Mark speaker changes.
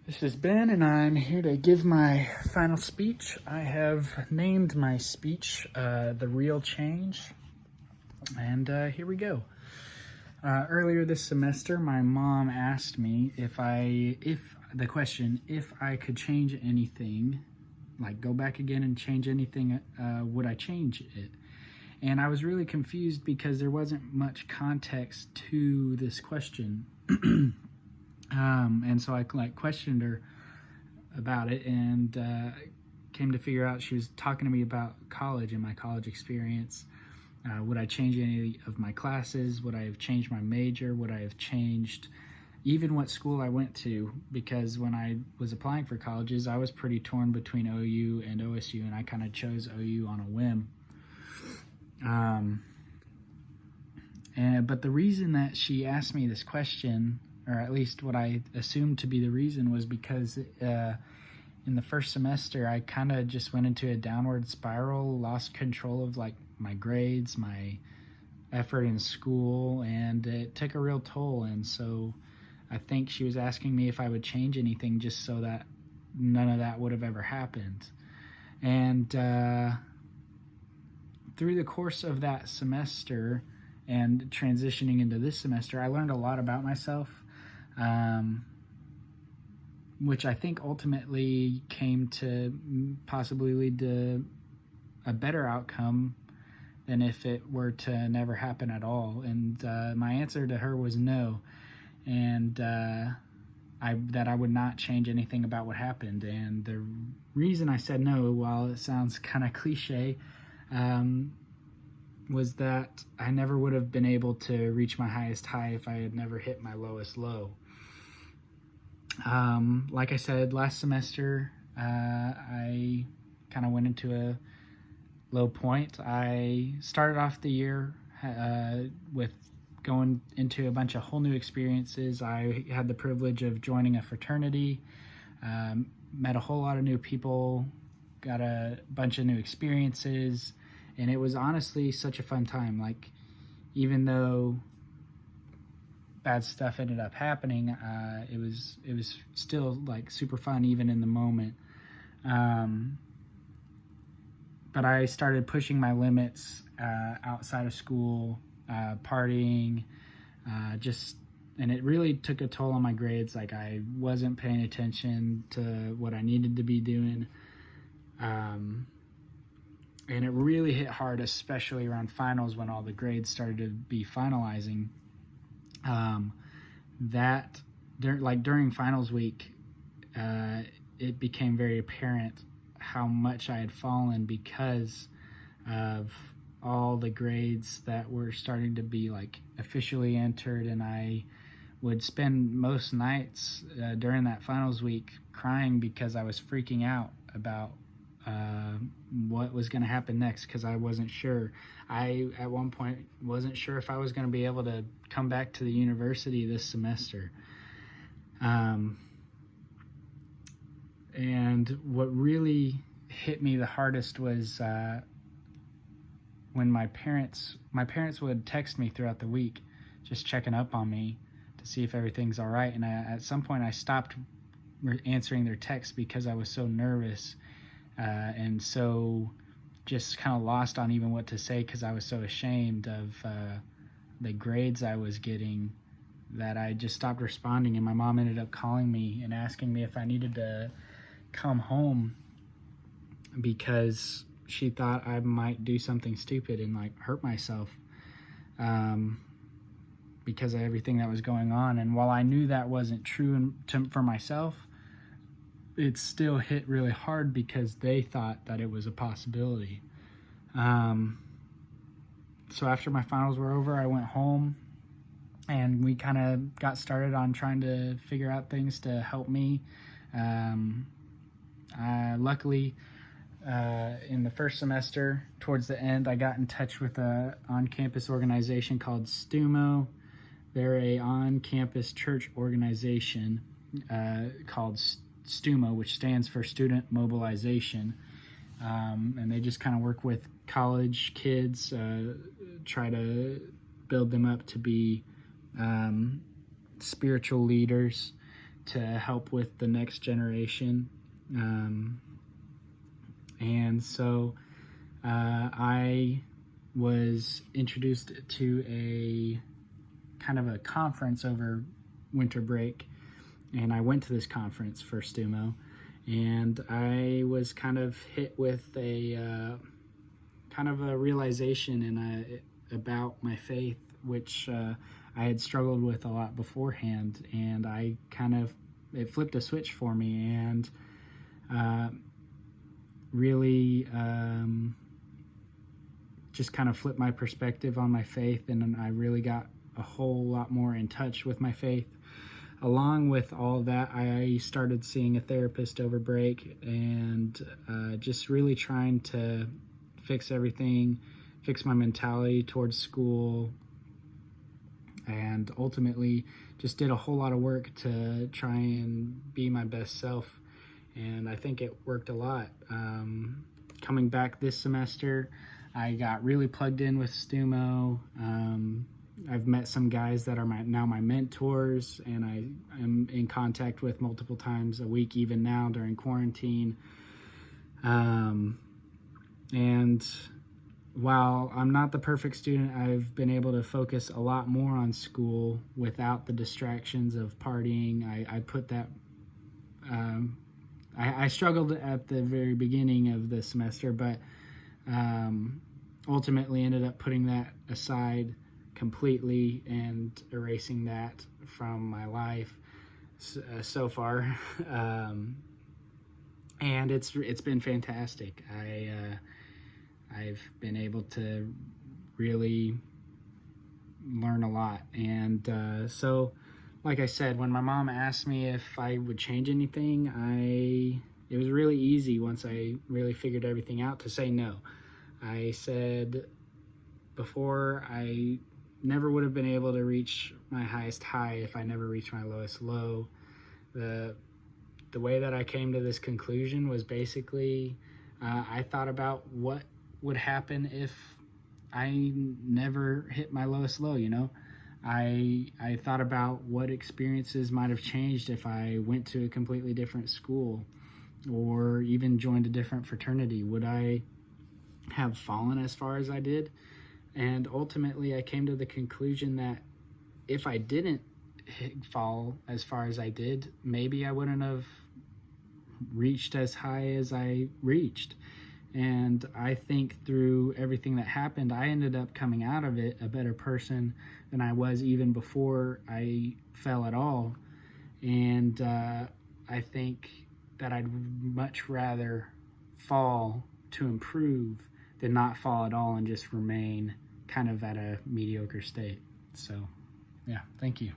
Speaker 1: This is Ben, and I'm here to give my final speech. I have named my speech The Real Change, and here we go. Earlier this semester, my mom asked me if I could change anything, like go back again and change anything, would I change it? And I was really confused because there wasn't much context to this question. And so I questioned her about it, and came to figure out she was talking to me about college and my college experience. Would I change any of my classes? Would I have changed my major? Would I have changed even what school I went to? Because when I was applying for colleges, I was pretty torn between OU and OSU, and I kind of chose OU on a whim. But the reason that she asked me this question, or at least what I assumed to be the reason, was because in the first semester, I kind of just went into a downward spiral, lost control of like my grades, my effort in school, and it took a real toll. And so I think she was asking me if I would change anything just so that none of that would have ever happened. And through the course of that semester and transitioning into this semester, I learned a lot about myself, which I think ultimately came to possibly lead to a better outcome than if it were to never happen at all. And my answer to her was no, and that I would not change anything about what happened. And the reason I said no, while it sounds kind of cliche, was that I never would have been able to reach my highest high if I had never hit my lowest low. Like I said, last semester, I kind of went into a low point. I started off the year with going into a bunch of whole new experiences. I had the privilege of joining a fraternity, met a whole lot of new people, got a bunch of new experiences, and it was honestly such a fun time. Like, even though bad stuff ended up happening, it was still like super fun even in the moment. But I started pushing my limits outside of school, partying, and it really took a toll on my grades. Like, I wasn't paying attention to what I needed to be doing. And it really hit hard, especially around finals when all the grades started to be finalizing. During finals week, it became very apparent how much I had fallen because of all the grades that were starting to be like officially entered, and I would spend most nights during that finals week crying because I was freaking out about what was going to happen next, because I wasn't sure. I, at one point, wasn't sure if I was going to be able to come back to the university this semester. And what really hit me the hardest was when my parents would text me throughout the week, just checking up on me to see if everything's all right. And at some point, I stopped answering their texts because I was so nervous. And so just kind of lost on even what to say, because I was so ashamed of the grades I was getting that I just stopped responding. And my mom ended up calling me and asking me if I needed to come home because she thought I might do something stupid and like hurt myself because of everything that was going on. And while I knew that wasn't true for myself, it still hit really hard because they thought that it was a possibility. So after my finals were over, I went home and we kind of got started on trying to figure out things to help me. Luckily, in the first semester, towards the end, I got in touch with a on-campus organization called STUMO. They're a on-campus church organization called STUMO, which stands for Student Mobilization, and they just kind of work with college kids, try to build them up to be spiritual leaders, to help with the next generation. And so I was introduced to a kind of a conference over winter break, and I went to this conference for STUMO, and I was kind of hit with a kind of a realization about my faith, which I had struggled with a lot beforehand, and it flipped a switch for me, and really just kind of flipped my perspective on my faith, and I really got a whole lot more in touch with my faith. Along with all that, I started seeing a therapist over break, and just really trying to fix everything, fix my mentality towards school, and ultimately just did a whole lot of work to try and be my best self. And I think it worked a lot. Coming back this semester, I got really plugged in with STUMO. I've met some guys that are now my mentors, and I am in contact with multiple times a week, even now during quarantine. And while I'm not the perfect student, I've been able to focus a lot more on school without the distractions of partying. I put that, I struggled at the very beginning of the semester, but ultimately ended up putting that aside completely and erasing that from my life so far. And it's been fantastic. I've been able to really learn a lot. And so, like I said, when my mom asked me if I would change anything, it was really easy once I really figured everything out to say no. I said before, I never would have been able to reach my highest high if I never reached my lowest low. The way that I came to this conclusion was basically, I thought about what would happen if I never hit my lowest low, you know? I thought about what experiences might have changed if I went to a completely different school or even joined a different fraternity. Would I have fallen as far as I did? And ultimately, I came to the conclusion that if I didn't fall as far as I did, maybe I wouldn't have reached as high as I reached. And I think through everything that happened, I ended up coming out of it a better person than I was even before I fell at all. And I think that I'd much rather fall to improve than not fall at all and just remain kind of at a mediocre state. So, yeah, thank you.